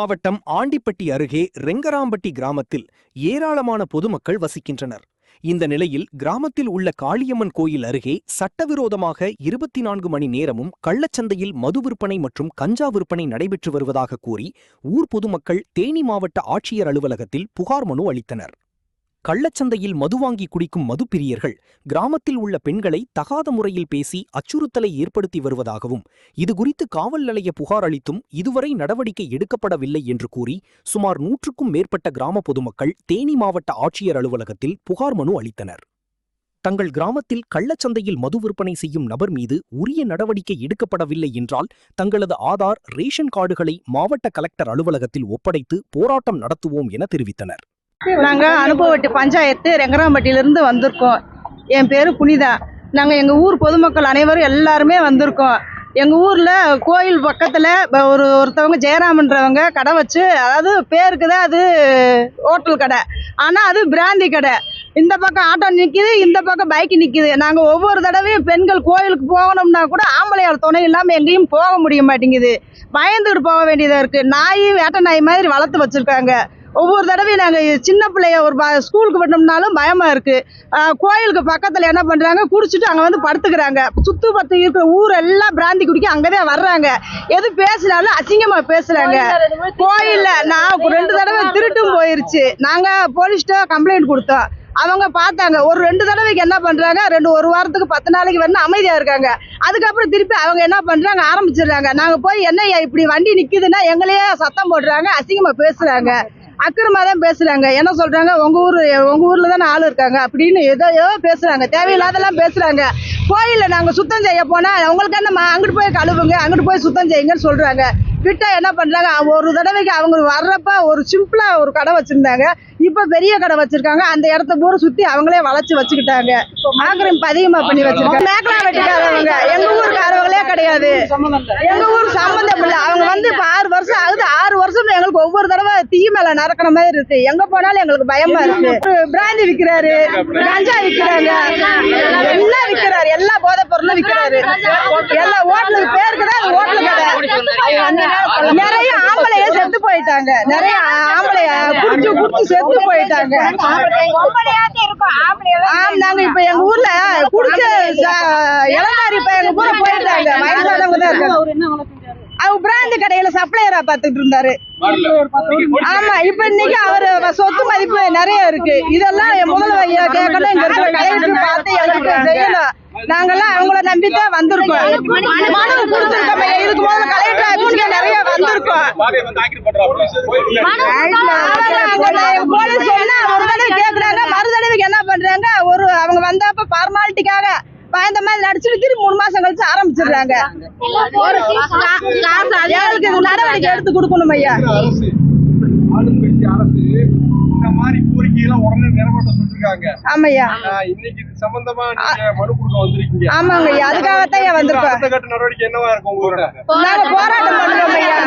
மாவட்டம் ஆண்டிப்பட்டி அருகே ரெங்கராம்பட்டி கிராமத்தில் ஏராளமான பொதுமக்கள் வசிக்கின்றனர். இந்த நிலையில் கிராமத்தில் உள்ள காளியம்மன் கோயில் அருகே சட்டவிரோதமாக 24 மணி நேரமும் கள்ளச்சந்தையில் மது விற்பனை மற்றும் கஞ்சா விற்பனை நடைபெற்று வருவதாக கூறி ஊர் பொதுமக்கள் தேனி மாவட்ட ஆட்சியர் அலுவலகத்தில் புகார் மனு அளித்தனர். கள்ளச்சந்தையில் மது வாங்கி குடிக்கும் மதுப்பிரியர்கள் கிராமத்தில் உள்ள பெண்களை தகாத முறையில் பேசி அச்சுறுத்தலை ஏற்படுத்தி வருவதாகவும், இதுகுறித்து காவல் நிலைய புகார் அளித்தும் இதுவரை நடவடிக்கை எடுக்கப்படவில்லை என்று கூறி சுமார் 100க்கும் மேற்பட்ட கிராம பொதுமக்கள் தேனி மாவட்ட ஆட்சியர் அலுவலகத்தில் புகார் மனு அளித்தனர். தங்கள் கிராமத்தில் கள்ளச்சந்தையில் மது விற்பனை செய்யும் நபர் மீது உரிய நடவடிக்கை எடுக்கப்படவில்லை என்றால் தங்களது ஆதார், ரேஷன் கார்டுகளை மாவட்ட கலெக்டர் அலுவலகத்தில் ஒப்படைத்து போராட்டம் நடத்துவோம் என தெரிவித்தனர். நாங்கள் அனுபவட்டு பஞ்சாயத்து ரெங்கராம்பட்டியிலிருந்து வந்திருக்கோம். என் பேர் புனிதா. நாங்கள் எங்கள் ஊர் பொதுமக்கள் அனைவரும் எல்லாருமே வந்திருக்கோம். எங்கள் ஊரில் கோயில் பக்கத்தில் ஒருத்தவங்க ஜெயராமன்றவங்க கடை வச்சு, அதாவது பேருக்கு தான் அது ஹோட்டல் கடை, ஆனால் அது பிராந்தி கடை. இந்த பக்கம் ஆட்டோ நிற்கிது, இந்த பக்கம் பைக்கு நிற்கிது. நாங்கள் ஒவ்வொரு தடவையும் பெண்கள் கோயிலுக்கு போகணும்னா கூட ஆம்பளையால் துணை இல்லாமல் எங்கேயும் போக முடிய மாட்டேங்குது. பயந்துட்டு போக வேண்டியதாக இருக்குது. நாய் வேட்டை நாய் மாதிரி வளர்த்து வச்சுருக்காங்க. ஒவ்வொரு தடவையும் நாங்கள் சின்ன பிள்ளைய ஒரு ஸ்கூலுக்கு விட்டோம்னாலும் பயமாக இருக்குது. கோயிலுக்கு பக்கத்தில் என்ன பண்ணுறாங்க, குடிச்சிட்டு அங்கே வந்து படுத்துக்கிறாங்க. சுற்று பத்து இருக்கிற ஊர் எல்லாம் பிராந்தி குடிக்க அங்கே தான் வர்றாங்க. எது பேசினாலும் அசிங்கமாக பேசுகிறாங்க. கோயிலில் நான் 2 தடவை திருட்டும் போயிருச்சு. நாங்கள் போலீஸ்கிட்ட கம்ப்ளைண்ட் கொடுத்தோம். அவங்க பார்த்தாங்க. ஒரு 2 தடவைக்கு என்ன பண்ணுறாங்க, ஒரு வாரத்துக்கு 10 நாளைக்கு வேணும் அமைதியாக இருக்காங்க. அதுக்கப்புறம் திருப்பி அவங்க என்ன பண்ணுறாங்க, ஆரம்பிச்சிடுறாங்க. நாங்கள் போய் என்னையா இப்படி வண்டி நிற்கிதுன்னா எங்களையே சத்தம் போடுறாங்க, அசிங்கமாக பேசுகிறாங்க, அக்கிரமாக தான் பேசுகிறாங்க. என்ன சொல்கிறாங்க, உங்கள் ஊரில் தானே ஆள் இருக்காங்க அப்படின்னு ஏதோ பேசுகிறாங்க. தேவையில்லாதெல்லாம் பேசுகிறாங்க. கோயிலில் நாங்கள் சுத்தம் செய்ய போனால் அவங்களுக்கு என்ன, அங்கிட்டு போய் கழுவுங்க, அங்கிட்டு போய் சுத்தம் செய்யுங்கன்னு சொல்கிறாங்க. விட்டா என்ன பண்ணுறாங்க, ஒரு தடவைக்கு அவங்க வர்றப்ப ஒரு சிம்பிளாக ஒரு கடை வச்சுருந்தாங்க. இப்போ பெரிய கடை வச்சுருக்காங்க. அந்த இடத்த பூரா சுற்றி அவங்களே வளைச்சி வச்சுக்கிட்டாங்க. ஆக்கிரமிப்பு அதிகமாக பண்ணி வச்சுருக்காங்க. மேக்கலா வெட்டிக்காரவங்க எங்கள் ஊருக்காரவங்களே கிடையாது. எங்கள் ஊர் சம்மந்தம் இல்லை. அவங்க வந்து இப்போ 6 வருஷம் ஆகுது. 6 வருஷம் எங்களுக்கு ஒவ்வொரு தடவை தீ மேலே நடக்கிற மாதிரி இருக்குது. எங்கே போனாலும் எங்களுக்கு பயமாக இருக்குது. பிராந்தி விற்கிறாரு, கஞ்சா விற்கிறாங்க, எல்லாம் விற்கிறாரு, எல்லா போதைப் பொருளும் விற்கிறாரு. எல்லா ஹோட்டலுக்கு பேருக்கு தான் ஹோட்டல் கடை. நிறைய ஆம்பளைய செத்து போயிட்டாங்க. நிறைய ஆம்பளைய குடிச்சு செத்து போயிட்டாங்க. நாங்க இப்ப எங்க ஊர்ல குடிச்ச இளந்தாரி இப்ப எங்க ஊர போயிட்டாங்க. வயசானவங்க தான் இருக்காங்க. அவங்க பிராந்தி கடையில சப்ளையரா பாத்துட்டு இருந்தாரு. ஆமா, இப்ப இன்னைக்கு அவரு சொத்து மதிப்பு நிறைய இருக்கு. இதெல்லாம் முதல்வர் கேட்கணும். இங்க இருக்கிற கலெக்டர் பார்த்து எங்களுக்கு செய்யணும். நாங்கெல்லாம் அவங்கள நம்பித்தான் வந்திருக்கோம். மனு கொடுத்துருக்கோம். இதுக்கு முதல்ல கலெக்டர் ஆபீஸ்ல நிறைய வந்திருக்கோம். போலீஸ் சொன்னா ஒரு தடவை கேட்கறாங்க, மறு தடவைக்கு என்ன பண்றாங்க, அவங்க வந்தப்ப ஃபார்மாலிட்டிக்காக பயந்த மாதிரி நடிச்சுட்டு திரும்பி 3 மாசம் கழிச்சு ஆரம்பிச்சிடுறாங்க. நடவடிக்கை எடுத்து கொடுக்கணும் ஐயா. மாதிரி கோரிக்கையெல்லாம் உடனே நிறைவேற்ற சொல்லிருக்காங்க. ஆமாய்யா, இன்னைக்கு இது சம்பந்தமா நீங்க மனு கொடுக்க வந்திருக்கீங்க. ஆமாங்க ஐயா, அதுக்காகத்தான் வந்திருக்கோம். அடுத்த கட்ட நடவடிக்கை என்னவா இருக்கும் உங்களோட? நாங்க போராட்டம் பண்ணுவோம் ஐயா.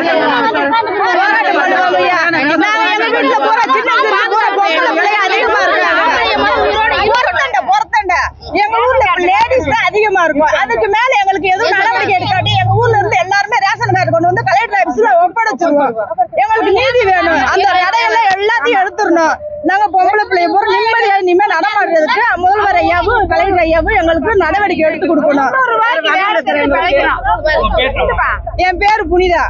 போராட்டம் பண்ணுவோம் ஐயா. நாங்க எங்க வீட்டுல பூரா சின்ன பூரா பொம்பளை பிள்ளை அதிகமா இருக்காங்க. பொறுத்தண்ட எங்க ஊர்ல லேடிஸ் தான் அதிகமா இருக்கும். அதுக்கு மேல எங்களுக்கு எதுவும் நடவடிக்கை எடுக்காட்டி எங்க ஊர்ல இருந்து எல்லாருமே ரேஷன் கார்டு கொண்டு வந்து கலெக்டர் ஆபீஸ்ல ஒப்படைச்சிருவோம். எங்களுக்கு நீதி வேணும். அந்த கடையெல்லாம் எல்லாத்தையும் எடுத்துடணும். நாங்க பொம்பளை பிள்ளைய பூரா நிம்மதியா இனிமே நடமாடுறதுக்கு முதல்வர் ஐயாவும் கலெக்டர் ஐயாவும் எங்களுக்கு நடவடிக்கை எடுத்து கொடுக்கணும். என் பேரு புனிதா.